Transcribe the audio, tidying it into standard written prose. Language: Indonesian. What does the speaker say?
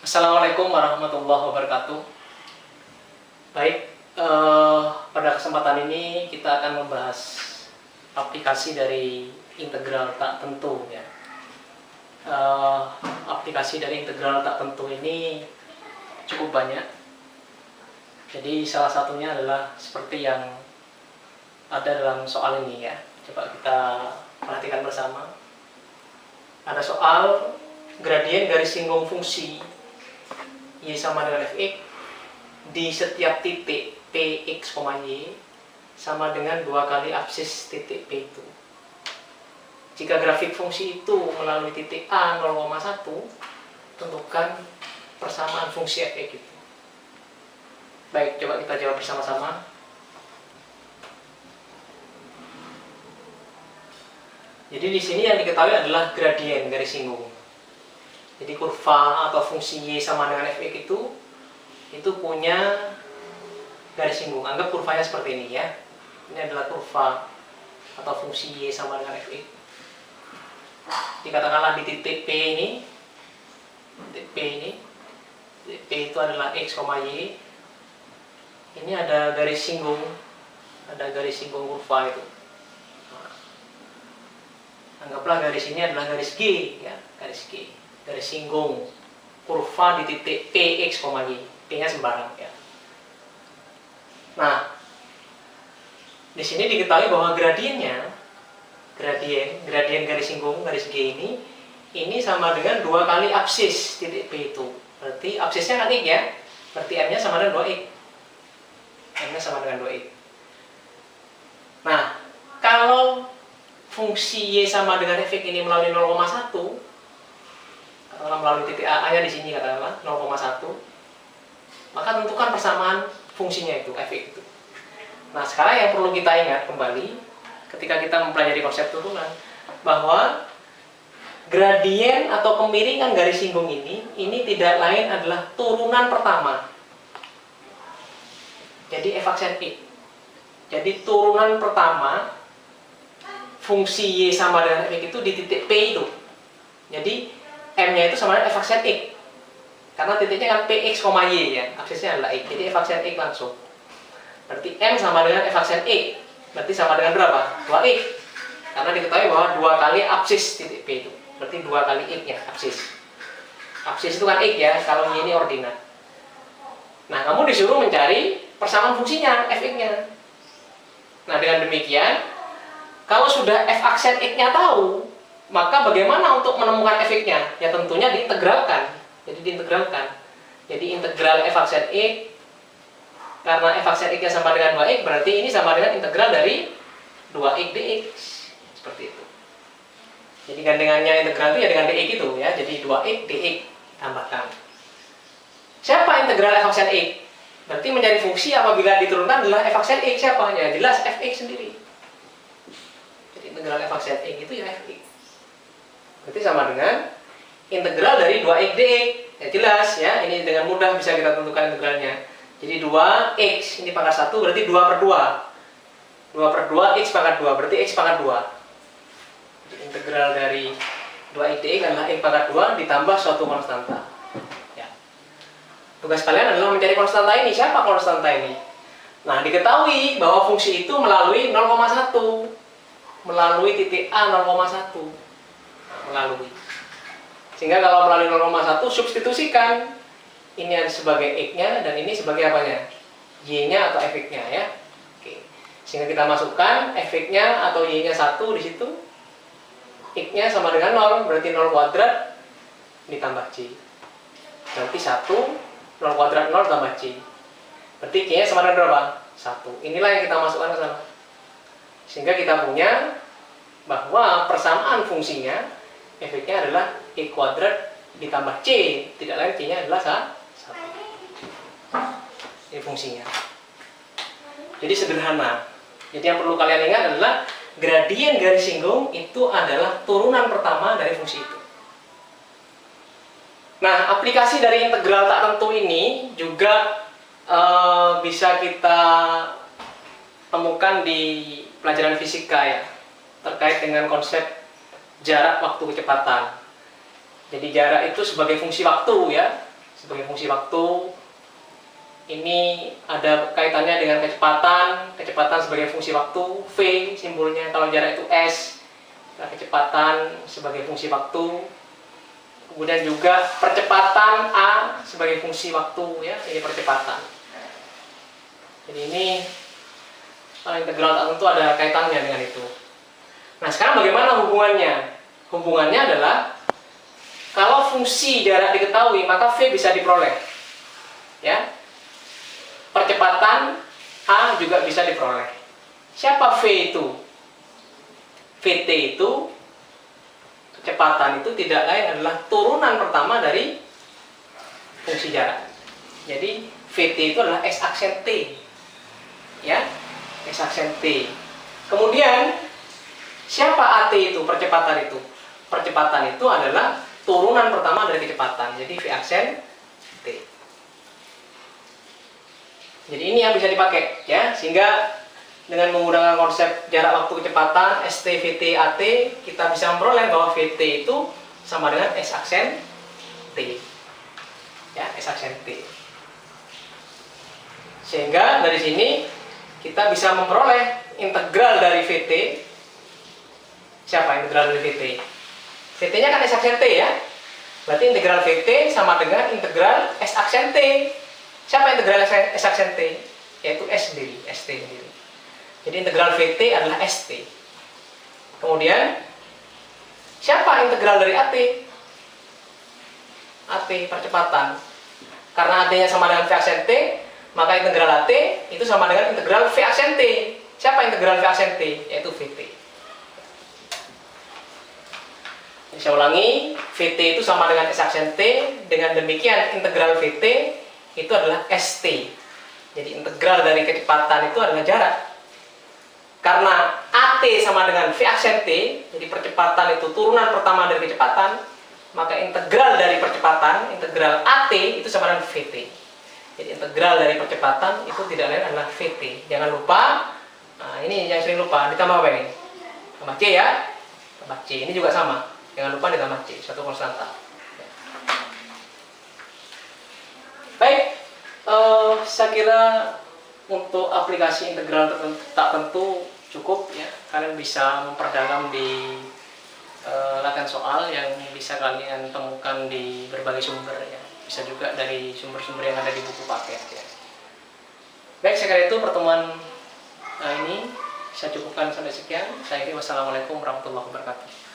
Assalamualaikum warahmatullahi wabarakatuh. Baik, pada kesempatan ini kita akan membahas aplikasi dari integral tak tentu ya. Aplikasi dari integral tak tentu ini cukup banyak. Jadi salah satunya adalah seperti yang ada dalam soal ini ya. Coba kita perhatikan bersama. Ada soal gradien garis singgung fungsi Y sama dengan Fx di setiap titik Px, Y sama dengan 2 kali absis titik P itu. Jika grafik fungsi itu melalui titik A 0,1, tentukan persamaan fungsi Fx itu. Baik, coba kita jawab bersama-sama. Jadi di sini yang diketahui adalah gradien garis singgung. Jadi kurva atau fungsi Y sama dengan Fx itu punya garis singgung. Anggap kurvanya seperti ini ya. Ini adalah kurva atau fungsi Y sama dengan Fx. Dikatakanlah di titik P ini, titik P itu adalah X, Y. Ini ada garis singgung, kurva itu. Anggaplah garis ini adalah garis G ya, garis G. Garis singgung kurva di titik Px, Y. P-nya sembarang ya. Nah, di sini diketahui bahwa gradiennya, gradien garis singgung garis G ini sama dengan 2 kali absis titik P itu. Berarti absisnya kan X ya. Berarti M-nya sama dengan 2X. M-nya sama dengan 2X. Nah, kalau fungsi Y sama dengan Fx ini melalui 0,1, melalui titik A-nya di sini katakanlah 0,1, maka tentukan persamaan fungsinya itu, Fx itu. Nah, sekarang yang perlu kita ingat kembali ketika kita mempelajari konsep turunan, bahwa gradien atau kemiringan garis singgung ini tidak lain adalah turunan pertama. Jadi f aksen X. Jadi turunan pertama fungsi Y sama dengan Fx itu di titik P itu. Jadi M-nya itu sama dengan f aksen X. Karena titiknya kan Px, Y ya. Aksesnya adalah X. Jadi f aksen X langsung. Berarti M sama dengan f aksen X. Berarti sama dengan berapa? 2X. Karena diketahui bahwa 2 kali absis titik P itu. Berarti 2 kali X-nya, absis. Absis itu kan X ya, kalau Y ini ordinat. Nah, kamu disuruh mencari persamaan fungsinya, Fx-nya. Nah, dengan demikian, kalau sudah f aksen X-nya tahu, maka bagaimana untuk menemukan Fx-nya? Ya tentunya diintegralkan. Jadi diintegralkan. Jadi integral f aksen X, karena f aksen X-nya sama dengan 2X, berarti ini sama dengan integral dari 2X dx. Seperti itu. Jadi gandengannya integral itu ya dengan dx itu ya. Jadi 2X dx tambahkan. Siapa integral f aksen X? Berarti mencari fungsi apabila diturunkan adalah f aksen X. Siapa? Ya jelas Fx sendiri. Jadi integral f aksen X itu ya Fx. Berarti sama dengan integral dari 2x dx. Ya jelas ya, ini dengan mudah bisa kita tentukan integralnya. Jadi 2x, ini pangkat 1 berarti 2 per 2. 2 per 2, x pangkat 2, berarti x pangkat 2. Jadi integral dari 2x dx adalah x pangkat 2 ditambah suatu konstanta. Ya. Tugas kalian adalah mencari konstanta ini. Siapa konstanta ini? Nah, diketahui bahwa fungsi itu melalui 0,1. Melalui titik A 0,1. Melalui. Sehingga kalau melalui 0,1 substitusikan ini ada sebagai X-nya dan ini sebagai apanya? Y-nya atau Fx-nya ya. Oke. Sehingga kita masukkan Fx-nya atau Y-nya 1 di situ. X-nya sama dengan 0, berarti 0 kuadrat ditambah C. Berarti 1, 0 kuadrat 0 tambah C. Berarti C-nya sama dengan berapa? 1. Inilah yang kita masukkan ke sana. Sehingga kita punya bahwa persamaan fungsinya Fx-nya adalah X kuadrat ditambah C, tidak lain C-nya adalah 1. Ini fungsinya. Jadi sederhana. Jadi yang perlu kalian ingat adalah gradien garis singgung itu adalah turunan pertama dari fungsi itu. Nah, aplikasi dari integral tak tentu ini juga bisa kita temukan di pelajaran fisika ya, terkait dengan konsep jarak, waktu, kecepatan. Jadi jarak itu sebagai fungsi waktu ya, sebagai fungsi waktu. Ini ada kaitannya dengan kecepatan sebagai fungsi waktu. V simbolnya kalau jarak itu S, kecepatan sebagai fungsi waktu. Kemudian juga percepatan A sebagai fungsi waktu, ya, ini percepatan. Jadi ini integral tertentu ada kaitannya dengan itu. Nah, sekarang bagaimana hubungannya? Hubungannya adalah kalau fungsi jarak diketahui, maka V bisa diperoleh. Ya. Percepatan A juga bisa diperoleh. Siapa V itu? VT itu, kecepatan itu tidak lain adalah turunan pertama dari fungsi jarak. Jadi VT itu adalah S aksen T. Ya, S aksen T. Kemudian siapa AT itu, percepatan itu? Percepatan itu adalah turunan pertama dari kecepatan. Jadi V aksen T. Jadi ini yang bisa dipakai, ya, sehingga dengan menggunakan konsep jarak waktu kecepatan ST, VT, AT, kita bisa memperoleh bahwa VT itu sama dengan S aksen T, ya, S aksen T. Sehingga dari sini kita bisa memperoleh integral dari VT. Siapa integral dari VT? VT-nya kan S aksen T, ya. Berarti integral VT sama dengan integral S aksen T. Siapa integral S aksen T? Yaitu S sendiri, ST sendiri. Jadi integral VT adalah ST. Kemudian siapa integral dari AT? AT, percepatan. Karena AT-nya sama dengan V aksen T, maka integral AT itu sama dengan integral V aksen T. Siapa integral V aksen T? Yaitu VT. Jadi saya ulangi, VT itu sama dengan S aksen T. Dengan demikian integral VT itu adalah ST. Jadi integral dari kecepatan itu adalah jarak. Karena AT sama dengan V aksen T, jadi percepatan itu turunan pertama dari kecepatan, maka integral dari percepatan, integral AT itu sama dengan VT. Jadi integral dari percepatan itu tidak lain adalah VT. Jangan lupa, nah ini yang sering lupa, ditambah apa ini? Tambah C, ya. Tambah C, ini juga sama. Jangan lupa ditambah C, suatu konstanta. Baik, saya kira untuk aplikasi integral tak tentu cukup, ya. Kalian bisa memperdalam di latihan soal yang bisa kalian temukan di berbagai sumber, ya. Bisa juga dari sumber-sumber yang ada di buku paket, ya. Baik, saya kira itu pertemuan ini saya cukupkan sampai sekian. Saya kira wassalamualaikum warahmatullahi wabarakatuh.